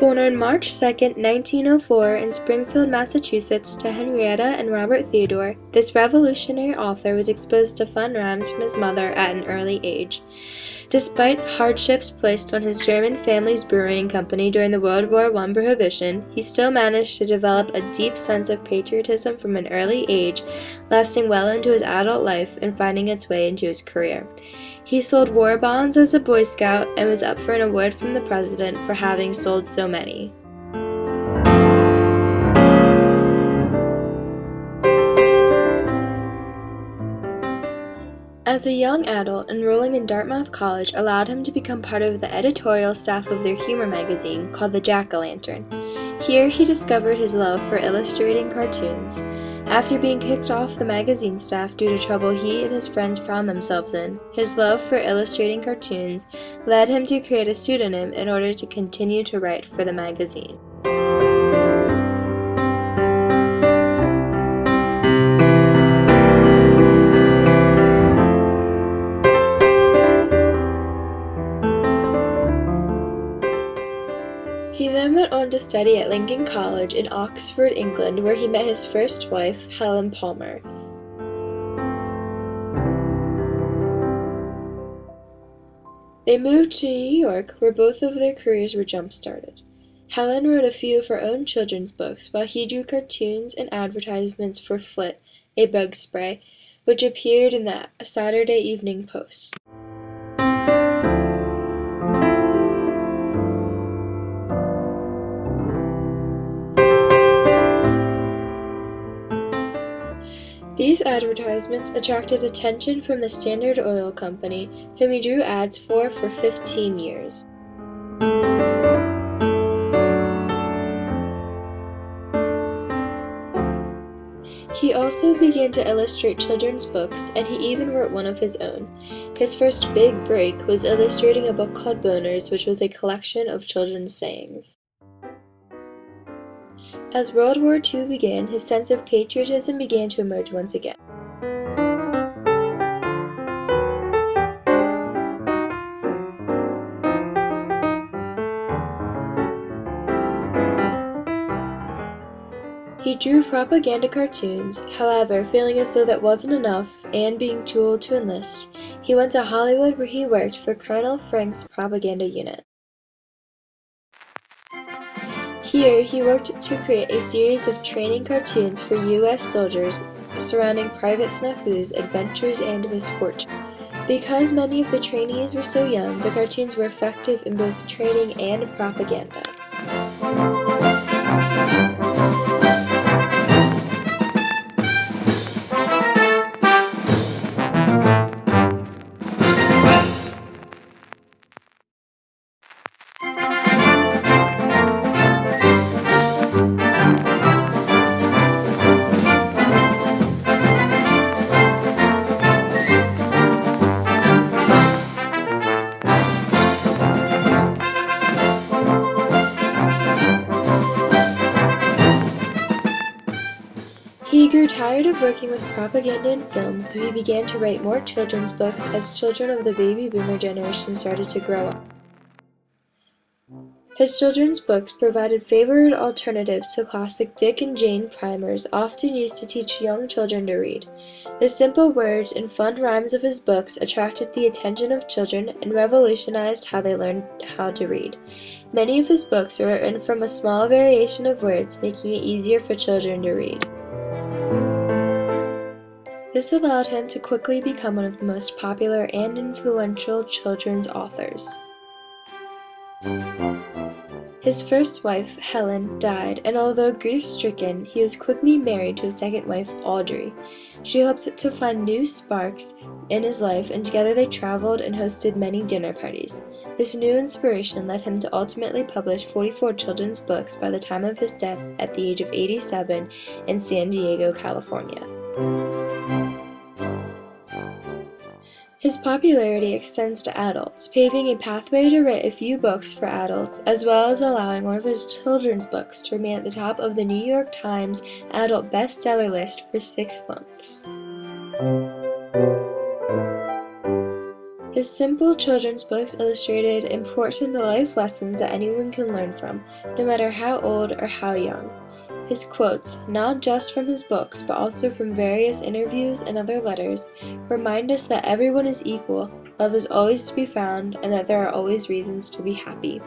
Born on March 2, 1904 in Springfield, Massachusetts to Henrietta and Robert Theodore, this revolutionary author was exposed to fun rhymes from his mother at an early age. Despite hardships placed on his German family's brewing company during the World War I Prohibition, he still managed to develop a deep sense of patriotism from an early age, lasting well into his adult life and finding its way into his career. He sold war bonds as a Boy Scout and was up for an award from the president for having sold so many. As a young adult, enrolling in Dartmouth College allowed him to become part of the editorial staff of their humor magazine called the Jack-O-Lantern. Here he discovered his love for illustrating cartoons. After being kicked off the magazine staff due to trouble he and his friends found themselves in, his love for illustrating cartoons led him to create a pseudonym in order to continue to write for the magazine. He then went on to study at Lincoln College in Oxford, England, where he met his first wife, Helen Palmer. They moved to New York, where both of their careers were jump-started. Helen wrote a few of her own children's books, while he drew cartoons and advertisements for Flit, a bug spray, which appeared in the Saturday Evening Post. These advertisements attracted attention from the Standard Oil Company, whom he drew ads for 15 years. He also began to illustrate children's books, and he even wrote one of his own. His first big break was illustrating a book called Boners, which was a collection of children's sayings. As World War II began, his sense of patriotism began to emerge once again. He drew propaganda cartoons. However, feeling as though that wasn't enough, and being too old to enlist, he went to Hollywood where he worked for Colonel Frank's propaganda unit. Here, he worked to create a series of training cartoons for U.S. soldiers surrounding Private Snafu's adventures and misfortune. Because many of the trainees were so young, the cartoons were effective in both training and propaganda. He grew tired of working with propaganda in films, so he began to write more children's books as children of the baby boomer generation started to grow up. His children's books provided favored alternatives to classic Dick and Jane primers often used to teach young children to read. The simple words and fun rhymes of his books attracted the attention of children and revolutionized how they learned how to read. Many of his books were written from a small variation of words, making it easier for children to read. This allowed him to quickly become one of the most popular and influential children's authors. His first wife, Helen, died, and although grief-stricken, he was quickly married to his second wife, Audrey. She hoped to find new sparks in his life, and together they traveled and hosted many dinner parties. This new inspiration led him to ultimately publish 44 children's books by the time of his death at the age of 87 in San Diego, California. His popularity extends to adults, paving a pathway to write a few books for adults, as well as allowing one of his children's books to remain at the top of the New York Times adult bestseller list for 6 months. His simple children's books illustrated important life lessons that anyone can learn from, no matter how old or how young. His quotes, not just from his books, but also from various interviews and other letters, remind us that everyone is equal, love is always to be found, and that there are always reasons to be happy.